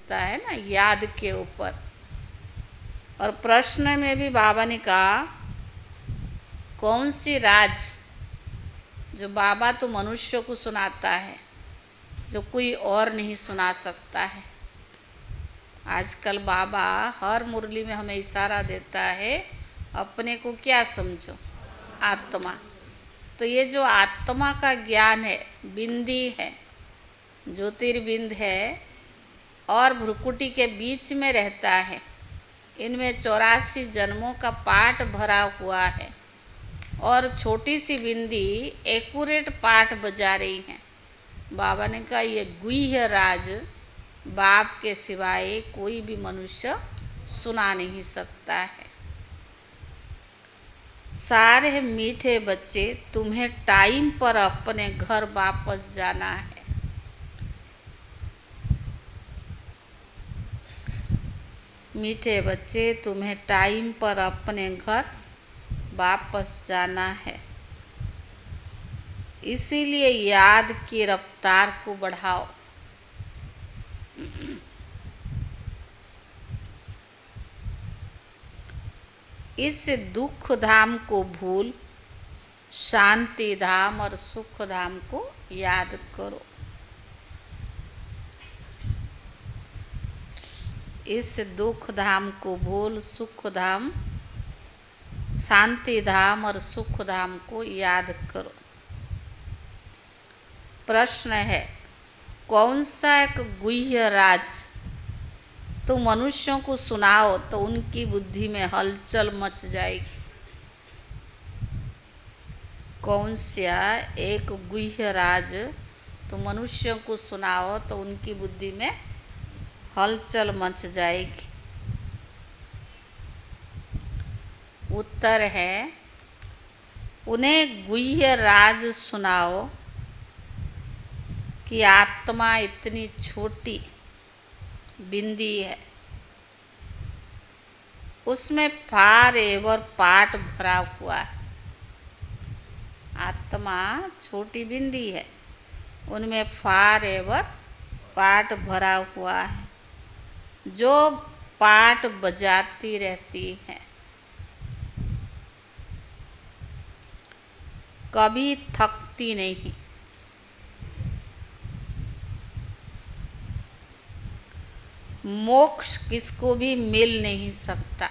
होता है ना, याद के ऊपर। और प्रश्न में भी बाबा ने कहा कौन सी राज जो बाबा तो मनुष्य को सुनाता है, जो कोई और नहीं सुना सकता है। आजकल बाबा हर मुरली में हमें इशारा देता है, अपने को क्या समझो, आत्मा। तो ये जो आत्मा का ज्ञान है, बिंदी है, ज्योतिर्बिंद है और भ्रुकुटी के बीच में रहता है, इनमें 84 जन्मों का पाठ भरा हुआ है। और छोटी सी बिंदी एक्यूरेट पाठ बजा रही है। बाबा ने कहा ये गुह्य राज बाप के सिवाय कोई भी मनुष्य सुना नहीं सकता है। सारे मीठे बच्चे, तुम्हें टाइम पर अपने घर वापस जाना है। मीठे बच्चे, तुम्हें टाइम पर अपने घर वापस जाना है। इसीलिए याद की रफ्तार को बढ़ाओ। इस दुख धाम को भूल शांति धाम और सुख धाम को याद करो। इस दुख धाम को भूल सुख धाम, शांति धाम और सुख धाम को याद करो। प्रश्न है कौन सा एक गुह्य राज तो मनुष्यों को सुनाओ तो उनकी बुद्धि में हलचल मच जाएगी। कौन सा एक गुह्य राज तो मनुष्यों को सुनाओ तो उनकी बुद्धि में हलचल मच जाएगी। उत्तर है उन्हें गुह्य राज सुनाओ कि आत्मा इतनी छोटी बिंदी है, उसमें फार एवर पाठ भरा हुआ है। आत्मा छोटी बिंदी है, उनमें फार एवर पाठ भरा हुआ है, जो पाठ बजाती रहती है, कभी थकती नहीं। मोक्ष किसको भी मिल नहीं सकता।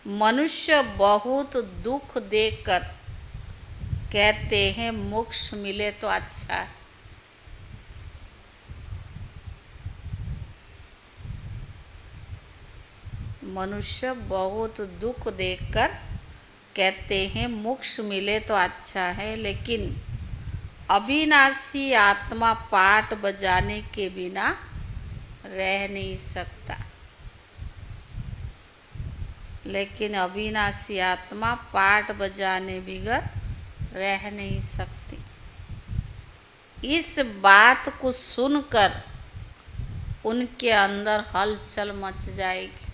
मनुष्य बहुत दुख देकर कहते हैं मोक्ष मिले तो अच्छा है। मनुष्य बहुत दुख देकर कहते हैं मोक्ष मिले तो अच्छा है, लेकिन अविनाशी आत्मा पाठ बजाने के बिना रह नहीं सकता। लेकिन अविनाशी आत्मा पाठ बजाने बिगर रह नहीं सकती। इस बात को सुनकर उनके अंदर हलचल मच जाएगी।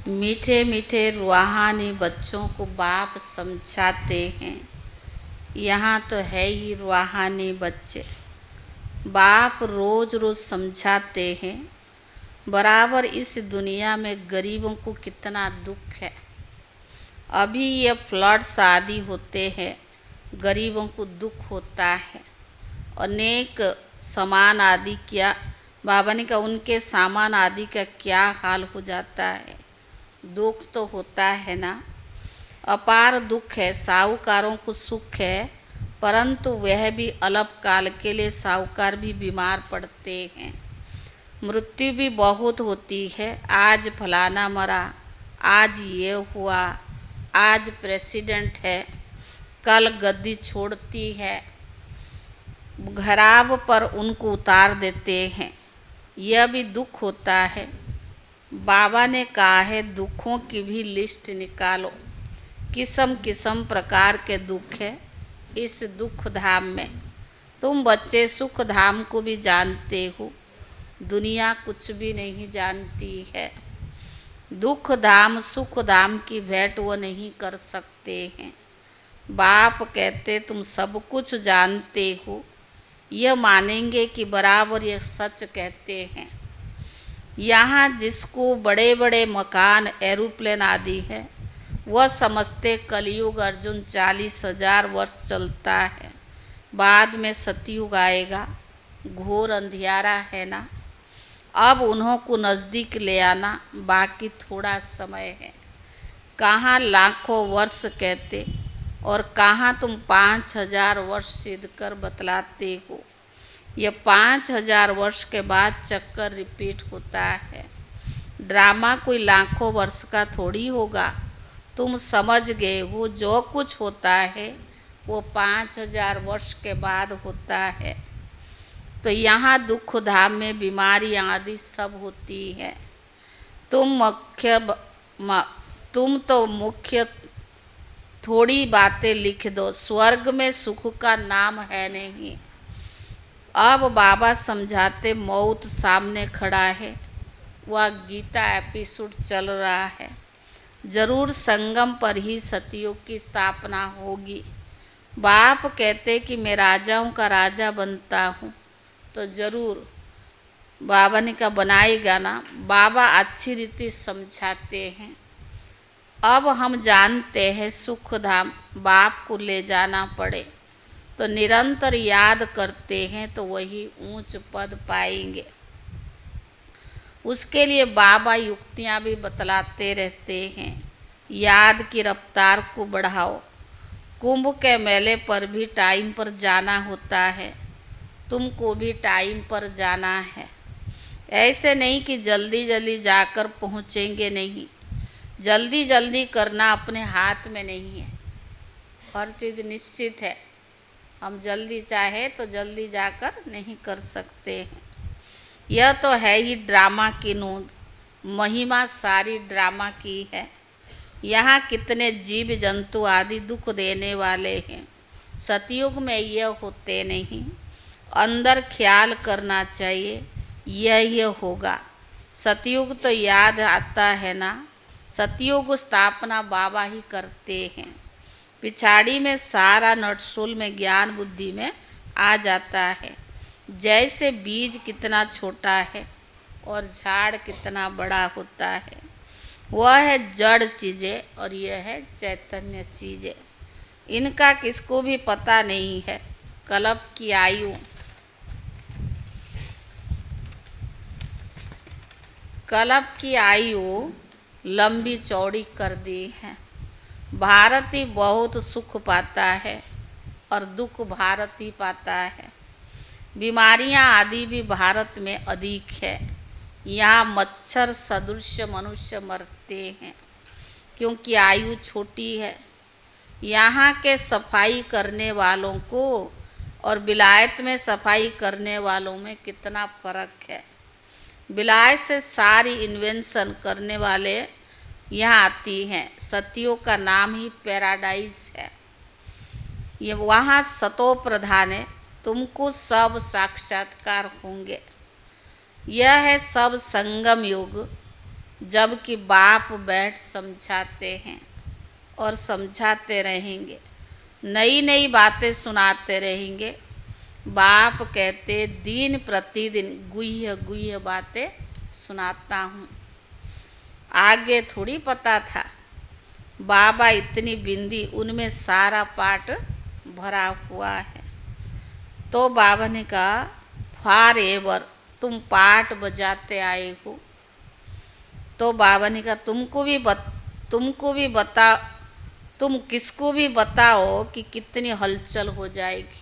मीठे मीठे रूहानी बच्चों को बाप समझाते हैं। यहाँ तो है ही रूहानी बच्चे, बाप रोज़ रोज़ समझाते हैं बराबर इस दुनिया में गरीबों को कितना दुख है। अभी ये फ्लड्स आदि होते हैं, गरीबों को दुख होता है। अनेक सामान आदि क्या बाबा ने कहा उनके सामान आदि का क्या हाल हो जाता है। दुख तो होता है ना, अपार दुख है। साहूकारों को सुख है, परंतु वह भी अल्पकाल के लिए साहूकार भी बीमार पड़ते हैं। मृत्यु भी बहुत होती है। आज फलाना मरा, आज ये हुआ, आज प्रेसिडेंट है, कल गद्दी छोड़ती है, घराव पर उनको उतार देते हैं। यह भी दुख होता है। बाबा ने कहा है दुखों की भी लिस्ट निकालो। किस्म किस्म प्रकार के दुख है इस दुख धाम में। तुम बच्चे सुख धाम को भी जानते हो, दुनिया कुछ भी नहीं जानती है। दुख धाम सुख धाम की भेंट वो नहीं कर सकते हैं। बाप कहते तुम सब कुछ जानते हो, यह मानेंगे कि बराबर यह सच कहते हैं। यहाँ जिसको बड़े बड़े मकान, एरोप्लेन आदि है, वह समझते कलयुग अर्जुन 40,000 वर्ष चलता है, बाद में सतयुग आएगा, घोर अंधियारा है ना। अब उन्हों को नज़दीक ले आना, बाकी थोड़ा समय है। कहाँ लाखों वर्ष कहते और कहाँ तुम 5,000 वर्ष सिद्ध कर बतलाते हो। यह 5,000 वर्ष के बाद चक्कर रिपीट होता है। ड्रामा कोई लाखों वर्ष का थोड़ी होगा। तुम समझ गए हो जो कुछ होता है वो 5,000 वर्ष के बाद होता है। तो यहाँ दुख धाम में बीमारी आदि सब होती है। तुम तो मुख्य थोड़ी बातें लिख दो, स्वर्ग में सुख का नाम है नहीं। अब बाबा समझाते मौत सामने खड़ा है, वह गीता एपिसोड चल रहा है। जरूर संगम पर ही सतयुग की स्थापना होगी। बाप कहते कि मैं राजाओं का राजा बनता हूँ, तो जरूर बाबा ने कहा बनाएगा ना। बाबा अच्छी रीति समझाते हैं। अब हम जानते हैं सुख धाम बाप को ले जाना पड़े तो निरंतर याद करते हैं तो वही ऊंच पद पाएंगे। उसके लिए बाबा युक्तियाँ भी बतलाते रहते हैं। याद की रफ्तार को बढ़ाओ। कुंभ के मेले पर भी टाइम पर जाना होता है, तुमको भी टाइम पर जाना है। ऐसे नहीं कि जल्दी जल्दी जाकर पहुँचेंगे, नहीं। जल्दी जल्दी करना अपने हाथ में नहीं है। हर चीज़ निश्चित है। हम जल्दी चाहे तो जल्दी जाकर नहीं कर सकते हैं। यह तो है ही ड्रामा की नोंद। महिमा सारी ड्रामा की है। यहाँ कितने जीव जंतु आदि दुख देने वाले हैं। सतयुग में यह होते नहीं। अंदर ख्याल करना चाहिए, यह होगा। सतयुग तो याद आता है ना। सतयुग स्थापना बाबा ही करते हैं। पिछाड़ी में सारा नटसोल में ज्ञान बुद्धि में आ जाता है। जैसे बीज कितना छोटा है और झाड़ कितना बड़ा होता है। वह है जड़ चीज़ें और यह है चैतन्य चीज़ें। इनका किसको भी पता नहीं है। कल्प की आयु, कल्प की आयु लंबी चौड़ी कर दी है। भारत ही बहुत सुख पाता है और दुख भारत ही पाता है। बीमारियां आदि भी भारत में अधिक है। यहाँ मच्छर सदृश मनुष्य मरते हैं क्योंकि आयु छोटी है। यहाँ के सफाई करने वालों को और विलायत में सफाई करने वालों में कितना फर्क है। विलायत से सारी इन्वेंशन करने वाले यहाँ आती हैं। सतियों का नाम ही पैराडाइज है। ये वहाँ सतो प्रधान है। तुमको सब साक्षात्कार होंगे। यह है सब संगम युग, जबकि बाप बैठ समझाते हैं और समझाते रहेंगे। नई नई बातें सुनाते रहेंगे। बाप कहते दिन प्रतिदिन गुह्य गुह्य बातें सुनाता हूँ। आगे थोड़ी पता था। बाबा इतनी बिंदी, उनमें सारा पाठ भरा हुआ है। तो बाबा ने कहा फॉर एवर तुम पाठ बजाते आए हो। तो बाबा ने कहा तुम किसको भी बताओ कि कितनी हलचल हो जाएगी,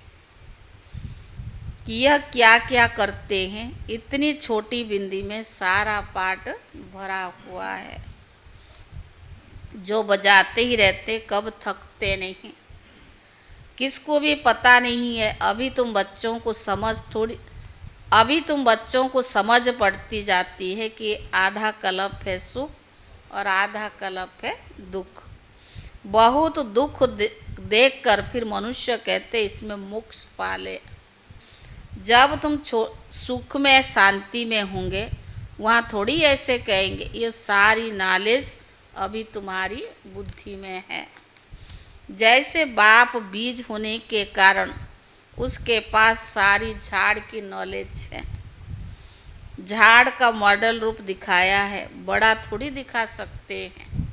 कि यह क्या क्या करते हैं। इतनी छोटी बिंदी में सारा पाठ भरा हुआ है। जो बजाते ही रहते, कब थकते नहीं। किसको भी पता नहीं है। अभी तुम बच्चों को समझ पड़ती जाती है कि आधा कल्प है सुख और आधा कल्प है दुख। बहुत दुख देखकर फिर मनुष्य कहते इसमें मोक्ष पाले। जब तुम सुख में शांति में होंगे, वहाँ थोड़ी ऐसे कहेंगे। ये सारी नॉलेज अभी तुम्हारी बुद्धि में है। जैसे बाप बीज होने के कारण उसके पास सारी झाड़ की नॉलेज है। झाड़ का मॉडल रूप दिखाया है, बड़ा थोड़ी दिखा सकते हैं।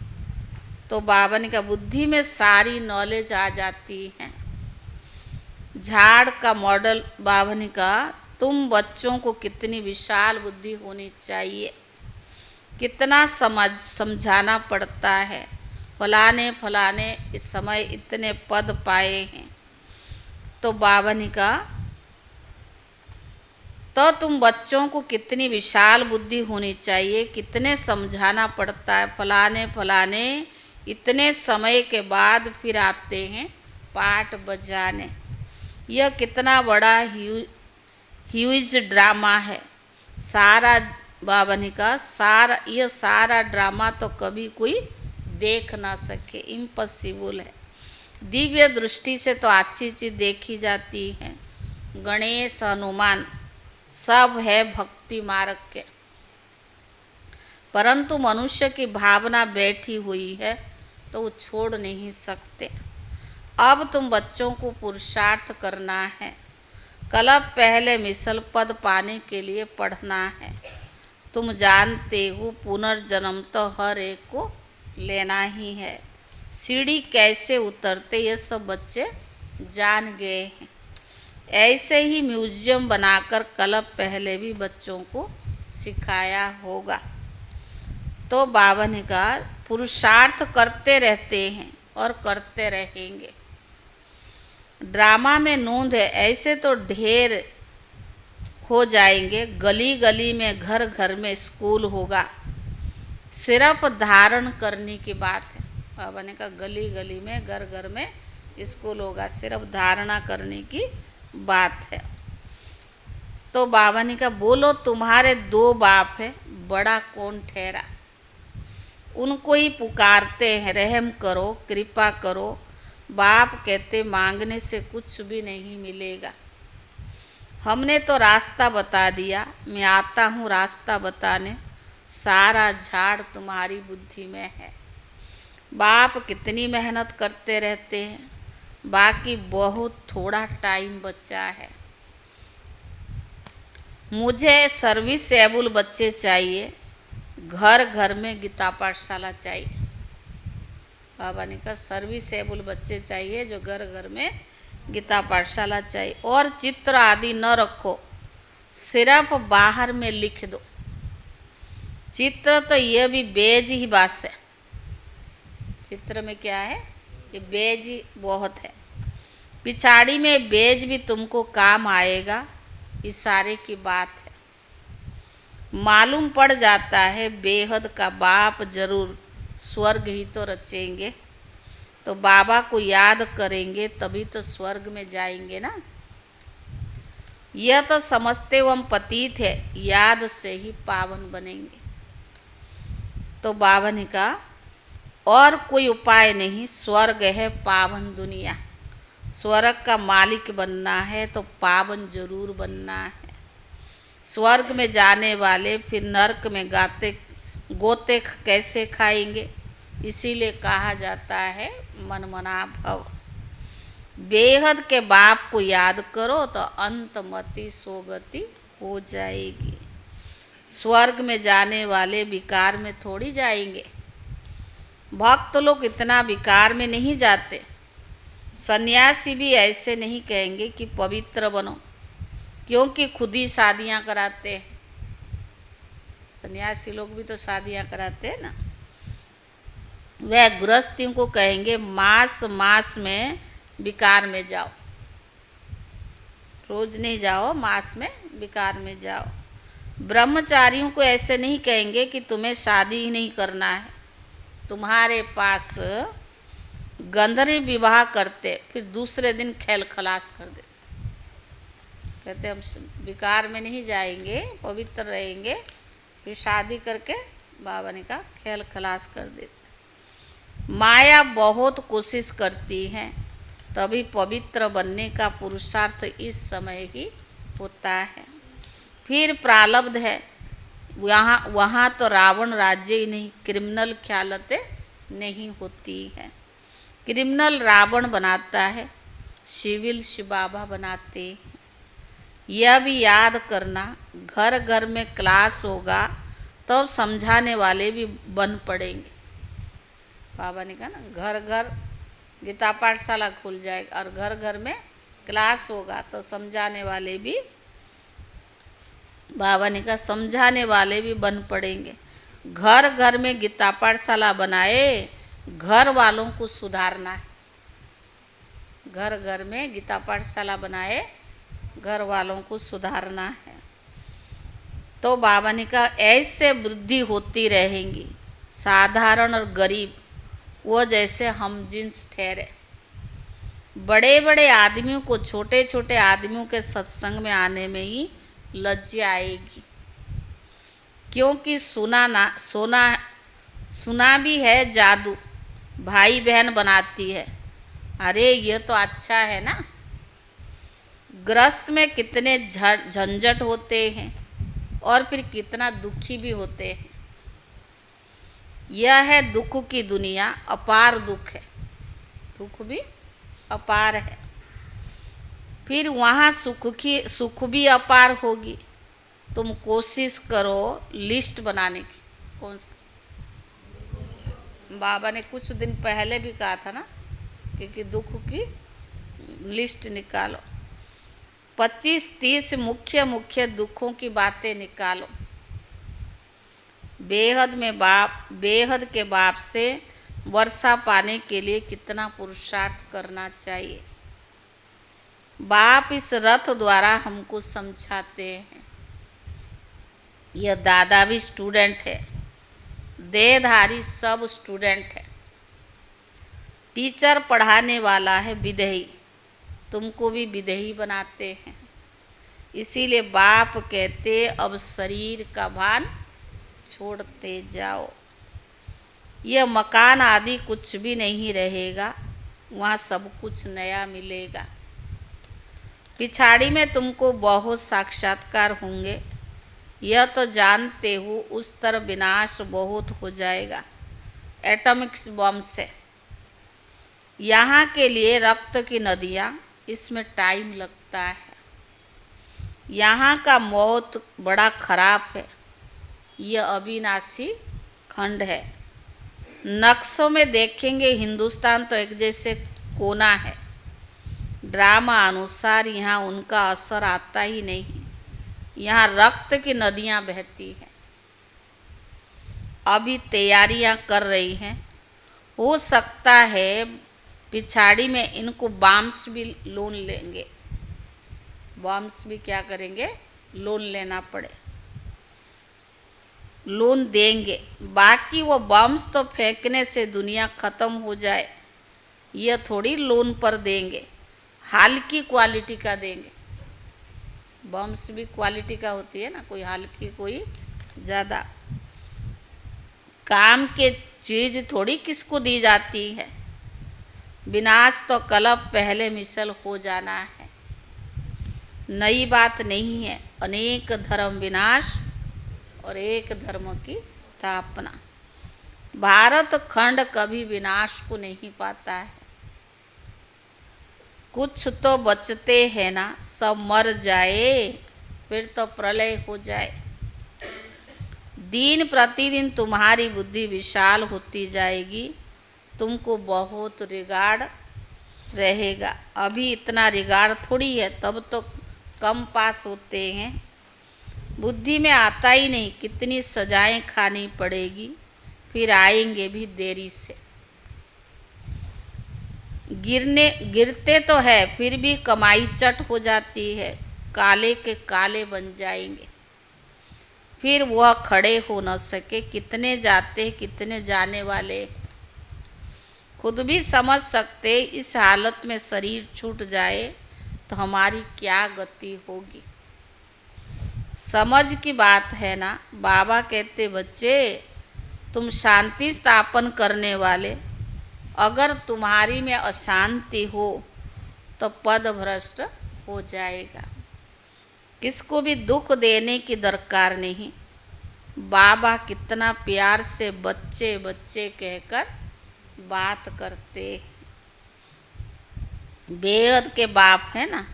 तो बाबा ने कहा बुद्धि में सारी नॉलेज आ जाती है। झाड़ का मॉडल बाबा ने कहा तुम बच्चों को कितनी विशाल बुद्धि होनी चाहिए, कितना समझाना पड़ता है। फलाने फलाने इस समय इतने पद पाए हैं। तो बाबा ने कहा तो तुम बच्चों को कितनी विशाल बुद्धि होनी चाहिए, कितने समझाना पड़ता है। फलाने फलाने इतने समय के बाद फिर आते हैं पाठ बजाने। यह कितना बड़ा ह्यूज ड्रामा है। सारा बाबा ने कहा यह सारा ड्रामा तो कभी कोई देख ना सके, इम्पॉसिबल है। दिव्य दृष्टि से तो अच्छी चीज देखी जाती है। गणेश हनुमान सब है भक्ति मार्ग के, परंतु मनुष्य की भावना बैठी हुई है तो वो छोड़ नहीं सकते। अब तुम बच्चों को पुरुषार्थ करना है। कल पहले मिसल पद पाने के लिए पढ़ना है। तुम जानते हो पुनर्जन्म तो हर एक को लेना ही है। सीढ़ी कैसे उतरते ये सब बच्चे जान गए हैं। ऐसे ही म्यूजियम बनाकर कल पहले भी बच्चों को सिखाया होगा। तो बाबा ने कहा पुरुषार्थ करते रहते हैं और करते रहेंगे। ड्रामा में नूंद है, ऐसे तो ढेर हो जाएंगे। गली गली में घर घर में स्कूल होगा। सिर्फ धारण करने की बात है। बाबा ने कहा गली गली में घर घर में स्कूल होगा, सिर्फ धारणा करने की बात है। तो बाबा ने कहा बोलो तुम्हारे दो बाप है, बड़ा कौन ठहरा। उनको ही पुकारते हैं, रहम करो कृपा करो। बाप कहते मांगने से कुछ भी नहीं मिलेगा। हमने तो रास्ता बता दिया, मैं आता हूँ रास्ता बताने। सारा झाड़ तुम्हारी बुद्धि में है। बाप कितनी मेहनत करते रहते हैं, बाकी बहुत थोड़ा टाइम बचा है। मुझे सर्विस एबल बच्चे चाहिए, घर घर में गीता पाठशाला चाहिए। बाबा ने कहा सर्विस एबल बच्चे चाहिए जो घर घर में गीता पाठशाला चाहिए। और चित्र आदि न रखो, सिर्फ बाहर में लिख दो। चित्र तो यह भी बेज ही बात है। चित्र में क्या है, ये बेज ही बहुत है। पिछाड़ी में बेज भी तुमको काम आएगा, इशारे की बात है। मालूम पड़ जाता है बेहद का बाप जरूर स्वर्ग ही तो रचेंगे। तो बाबा को याद करेंगे तभी तो स्वर्ग में जाएंगे ना। यह तो समझते हम पतित है, याद से ही पावन बनेंगे। तो बाबा ने कहा और कोई उपाय नहीं, स्वर्ग है पावन दुनिया। स्वर्ग का मालिक बनना है तो पावन जरूर बनना है। स्वर्ग में जाने वाले फिर नरक में गोते कैसे खाएंगे। इसीलिए कहा जाता है मनमना भव। बेहद के बाप को याद करो तो अंतमति सोगति हो जाएगी। स्वर्ग में जाने वाले विकार में थोड़ी जाएंगे। भक्त लोग इतना विकार में नहीं जाते। सन्यासी भी ऐसे नहीं कहेंगे कि पवित्र बनो, क्योंकि खुद ही शादियां कराते हैं। सन्यासी लोग भी तो शादियां कराते हैं ना। वह गृहस्थियों को कहेंगे मास मास में विकार में जाओ, रोज नहीं जाओ, मास में विकार में जाओ। ब्रह्मचारियों को ऐसे नहीं कहेंगे कि तुम्हें शादी ही नहीं करना है। तुम्हारे पास गंधर्व विवाह करते, फिर दूसरे दिन खेल खलास कर देते। कहते हम विकार में नहीं जाएंगे, पवित्र रहेंगे, फिर शादी करके बाबा ने कहा खेल खलास कर देते। माया बहुत कोशिश करती है, तभी पवित्र बनने का पुरुषार्थ इस समय ही होता है। फिर प्रारब्ध है, वहाँ तो रावण राज्य ही नहीं, क्रिमिनल ख्यालतें नहीं होती है। क्रिमिनल रावण बनाता है, सिविल शिव बाबा बनाते हैं। यह भी याद करना, घर घर में क्लास होगा तब समझाने वाले भी बन पड़ेंगे। बाबा ने कहा ना, घर घर गीता पाठशाला खुल जाएगा और घर घर में क्लास होगा तो समझाने वाले भी, बाबा ने कहा समझाने वाले भी बन पड़ेंगे। घर घर में गीता पाठशाला बनाए, घर वालों को सुधारना है। घर घर में गीता पाठशाला बनाए, घर वालों को सुधारना है। तो बाबा ने कहा ऐसे वृद्धि होती रहेंगी। साधारण और गरीब वो जैसे हम जिन्स ठहरे। बड़े बड़े आदमियों को छोटे छोटे आदमियों के सत्संग में आने में ही लज्जा आएगी, क्योंकि सुना भी है जादू भाई बहन बनाती है। अरे ये तो अच्छा है ना। गृहस्थ में कितने झंझट होते हैं और फिर कितना दुखी भी होते हैं। यह है दुख की दुनिया, अपार दुख है, दुख भी अपार है। फिर वहाँ सुख भी अपार होगी। तुम कोशिश करो लिस्ट बनाने की। कौन सा बाबा ने कुछ दिन पहले भी कहा था ना, क्योंकि दुख की लिस्ट निकालो। 25-30 मुख्य मुख्य दुखों की बातें निकालो। बेहद के बाप से वर्षा पाने के लिए कितना पुरुषार्थ करना चाहिए। बाप इस रथ द्वारा हमको समझाते हैं। यह दादा भी स्टूडेंट है, देहधारी सब स्टूडेंट है। टीचर पढ़ाने वाला है विदेही, तुमको भी विदेही बनाते हैं। इसीलिए बाप कहते अब शरीर का भान छोड़ते जाओ। यह मकान आदि कुछ भी नहीं रहेगा, वहाँ सब कुछ नया मिलेगा। पिछाड़ी में तुमको बहुत साक्षात्कार होंगे, यह तो जानते हो। उस तरह विनाश बहुत हो जाएगा एटॉमिक्स बम से। यहाँ के लिए रक्त की नदियाँ, इसमें टाइम लगता है। यहाँ का मौत बड़ा खराब है, यह अविनाशी खंड है। नक्शों में देखेंगे हिंदुस्तान तो एक जैसे कोना है। ड्रामा अनुसार यहाँ उनका असर आता ही नहीं। यहाँ रक्त की नदियाँ बहती हैं। अभी तैयारियाँ कर रही हैं। हो सकता है पिछाड़ी में इनको बॉम्ब्स भी लोन लेंगे। बॉम्ब्स भी क्या करेंगे, लोन लेना पड़े, लोन देंगे। बाकी वो बम्स तो फेंकने से दुनिया ख़त्म हो जाए, यह थोड़ी लोन पर देंगे, हल्की क्वालिटी का देंगे। बम्स भी क्वालिटी का होती है ना, कोई हल्की कोई ज़्यादा। काम के चीज़ थोड़ी किसको दी जाती है। विनाश तो कलप पहले मिसल हो जाना है, नई बात नहीं है। अनेक धर्म विनाश और एक धर्म की स्थापना। भारत खंड कभी विनाश को नहीं पाता है। कुछ तो बचते हैं ना, सब मर जाए फिर तो प्रलय हो जाए। दिन प्रतिदिन तुम्हारी बुद्धि विशाल होती जाएगी, तुमको बहुत रिगार्ड रहेगा। अभी इतना रिगार्ड थोड़ी है, तब तो कम पास होते हैं। बुद्धि में आता ही नहीं, कितनी सजाएं खानी पड़ेगी, फिर आएंगे भी देरी से। गिरते तो है, फिर भी कमाई चट हो जाती है, काले के काले बन जाएंगे। फिर वह खड़े हो न सके। कितने जाते कितने जाने वाले, खुद भी समझ सकते। इस हालत में शरीर छूट जाए तो हमारी क्या गति होगी। समझ की बात है ना। बाबा कहते बच्चे तुम शांति स्थापन करने वाले, अगर तुम्हारी में अशांति हो तो पद भ्रष्ट हो जाएगा। किसको भी दुख देने की दरकार नहीं। बाबा कितना प्यार से बच्चे बच्चे कहकर बात करते। बेहद के बाप है ना,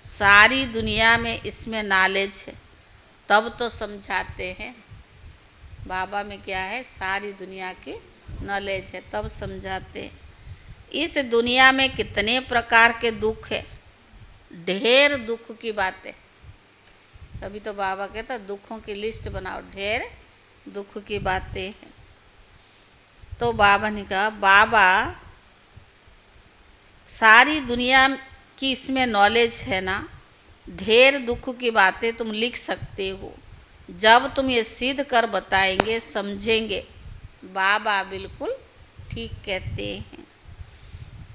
सारी दुनिया में इसमें नॉलेज है, तब तो समझाते हैं। बाबा में क्या है, सारी दुनिया की नॉलेज है, तब समझाते हैं। इस दुनिया में कितने प्रकार के दुख है, ढेर दुख की बातें। तभी तो बाबा कहता दुखों की लिस्ट बनाओ, ढेर दुख की बातें हैं। तो बाबा ने कहा, बाबा सारी दुनिया की इसमें नॉलेज है ना, ढेर दुख की बातें तुम लिख सकते हो, जब तुम ये सिद्ध कर बताएंगे, समझेंगे। बाबा बिल्कुल ठीक कहते हैं।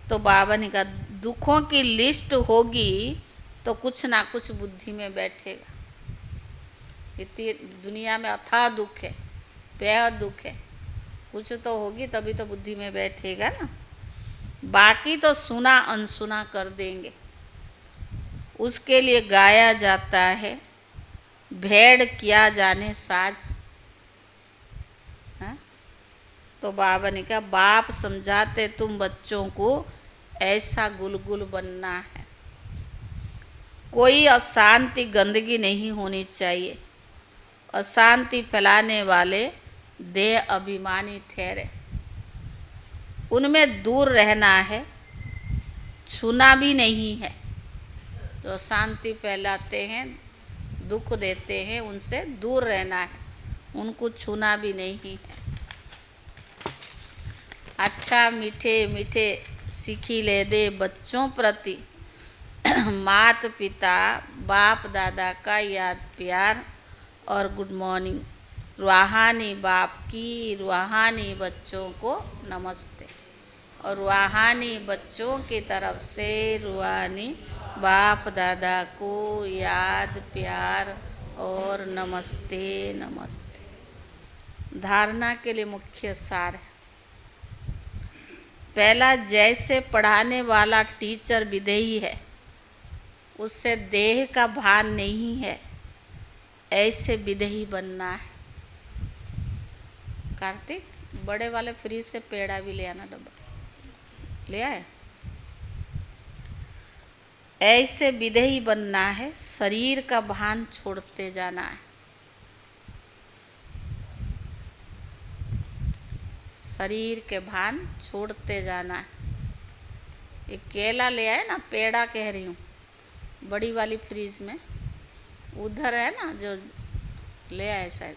तो बाबा ने कहा दुखों की लिस्ट होगी तो कुछ ना कुछ बुद्धि में बैठेगा। इतनी दुनिया में अथाह दुख है, बेहद दुख है, कुछ तो होगी तभी तो बुद्धि में बैठेगा ना। बाकी तो सुना अनसुना कर देंगे। उसके लिए गाया जाता है, भेड़ किया जाने साज। हाँ? तो बाबा ने कहा बाप समझाते तुम बच्चों को ऐसा गुलगुल बनना है, कोई अशांति गंदगी नहीं होनी चाहिए। अशांति फैलाने वाले देह अभिमानी ठहरे, उनमें दूर रहना है, छूना भी नहीं है। जो अशांति फैलाते हैं, दुख देते हैं, उनसे दूर रहना है, उनको छूना भी नहीं है। अच्छा मीठे मीठे सीखी ले दे बच्चों प्रति मात पिता बाप दादा का याद प्यार और गुड मॉर्निंग। रूहानी बाप की रूहानी बच्चों को नमस्ते, और रूहानी बच्चों की तरफ से रूहानी बाप दादा को याद प्यार और नमस्ते नमस्ते। धारणा के लिए मुख्य सार है। पहला, जैसे पढ़ाने वाला टीचर विधेयी है, उससे देह का भान नहीं है, ऐसे विधेयी बनना है। कार्तिक, बड़े वाले फ्रिज से पेड़ा भी ले आना, डब्बा ले आए। ऐसे विधेयी बनना है, शरीर का भान छोड़ते जाना है। शरीर के भान छोड़ते जाना है। ये केला ले आए ना, पेड़ा कह रही हूँ, बड़ी वाली फ्रिज में उधर है ना, जो ले आए शायद।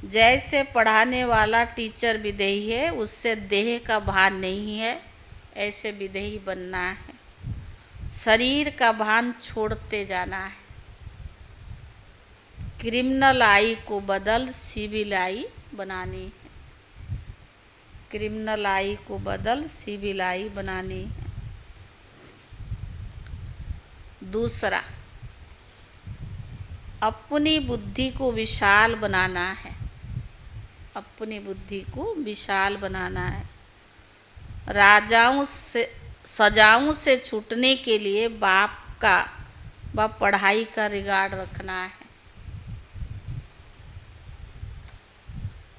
जैसे पढ़ाने वाला टीचर विधेयी है, उससे देह का भान नहीं है, ऐसे विधेयी बनना है। शरीर का भान छोड़ते जाना है। क्रिमिनल आई को बदल सिविल आई बनानी है। क्रिमिनल आई को बदल सिविल आई बनानी है। दूसरा, अपनी बुद्धि को विशाल बनाना है। अपनी बुद्धि को विशाल बनाना है। राजाओं से सजाओं से छूटने के लिए बाप का व पढ़ाई का रिगार्ड रखना है।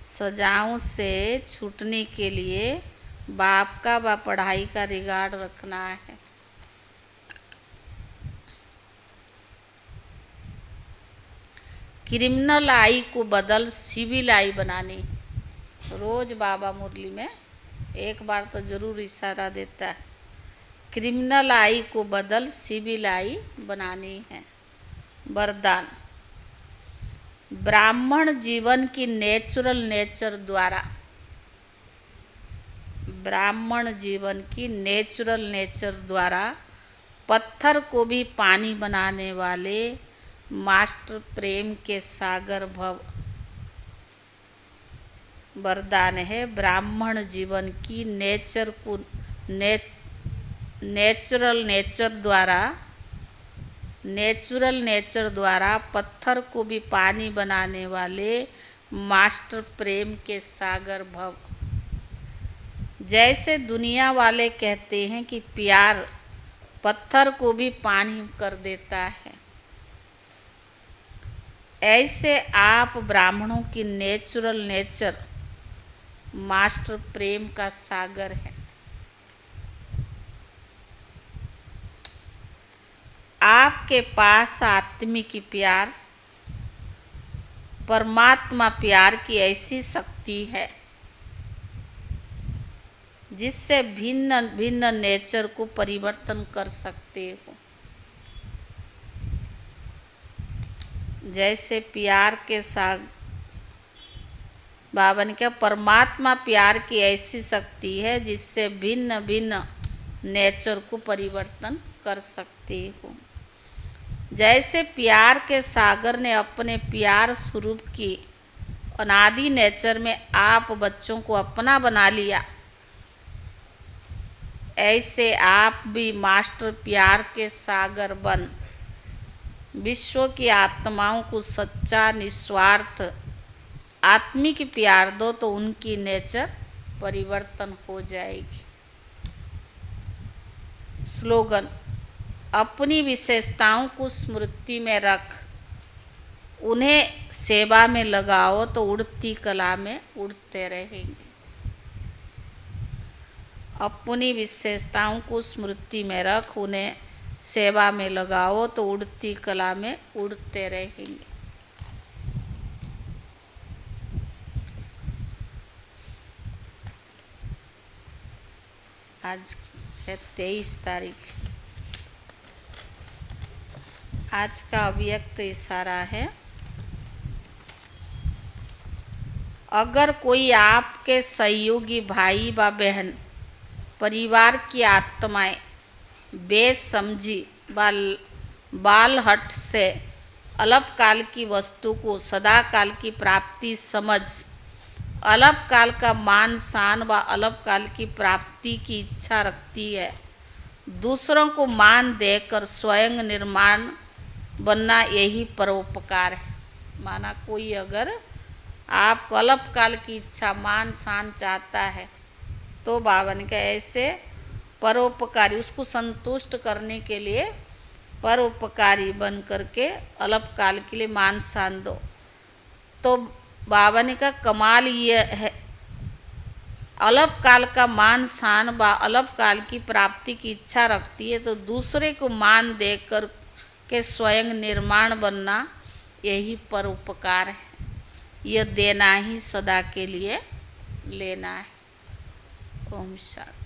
सजाओं से छूटने के लिए बाप का व पढ़ाई का रिगार्ड रखना है। क्रिमिनल आई को बदल सिविल आई बनानी। रोज बाबा मुरली में एक बार तो जरूर इशारा देता है, क्रिमिनल आई को बदल सिविल आई बनानी है। वरदान, ब्राह्मण जीवन की नेचुरल नेचर द्वारा, ब्राह्मण जीवन की नेचुरल नेचर द्वारा पत्थर को भी पानी बनाने वाले मास्टर प्रेम के सागर भव। वरदान है, ब्राह्मण जीवन की नेचर को नेचुरल नेचर द्वारा पत्थर को भी पानी बनाने वाले मास्टर प्रेम के सागर भव। जैसे दुनिया वाले कहते हैं कि प्यार पत्थर को भी पानी कर देता है, ऐसे आप ब्राह्मणों की नेचुरल नेचर मास्टर प्रेम का सागर है। आपके पास आत्मिक प्यार, परमात्मा प्यार की ऐसी शक्ति है जिससे भिन्न भिन्न नेचर को परिवर्तन कर सकते हो। जैसे प्यार के साथ बाबा ने कहा, परमात्मा प्यार की ऐसी शक्ति है जिससे भिन्न भिन्न नेचर को परिवर्तन कर सकते हो। जैसे प्यार के सागर ने अपने प्यार स्वरूप की अनादि नेचर में आप बच्चों को अपना बना लिया, ऐसे आप भी मास्टर प्यार के सागर बन विश्व की आत्माओं को सच्चा निस्वार्थ आत्मिक प्यार दो, तो उनकी नेचर परिवर्तन हो जाएगी। स्लोगन, अपनी विशेषताओं को स्मृति में रख, उन्हें सेवा में लगाओ तो उड़ती कला में उड़ते रहेंगे। अपनी विशेषताओं को स्मृति में रख, उन्हें सेवा में लगाओ तो उड़ती कला में उड़ते रहेंगे। आज है 23 तारीख। आज का अव्यक्त इशारा है, अगर कोई आपके सहयोगी भाई व बहन परिवार की आत्माएं बेसमझी बालहट से अल्पकाल की वस्तु को सदाकाल की प्राप्ति समझ अल्पकाल का मान शान व अल्पकाल की प्राप्ति की इच्छा रखती है, दूसरों को मान देकर स्वयं निर्माण बनना यही परोपकार है। माना कोई अगर आप अल्पकाल की इच्छा मान शान चाहता है तो बाबा ने कहा ऐसे परोपकारी, उसको संतुष्ट करने के लिए परोपकारी बन करके अल्पकाल के लिए मान शान दो। तो बाबा ने कहा कमाल ये है, अल्पकाल का मान शान व अल्पकाल की प्राप्ति की इच्छा रखती है तो दूसरे को मान देकर के स्वयं निर्माण बनना यही परोपकार है। यह देना ही सदा के लिए लेना है। ओम शांति।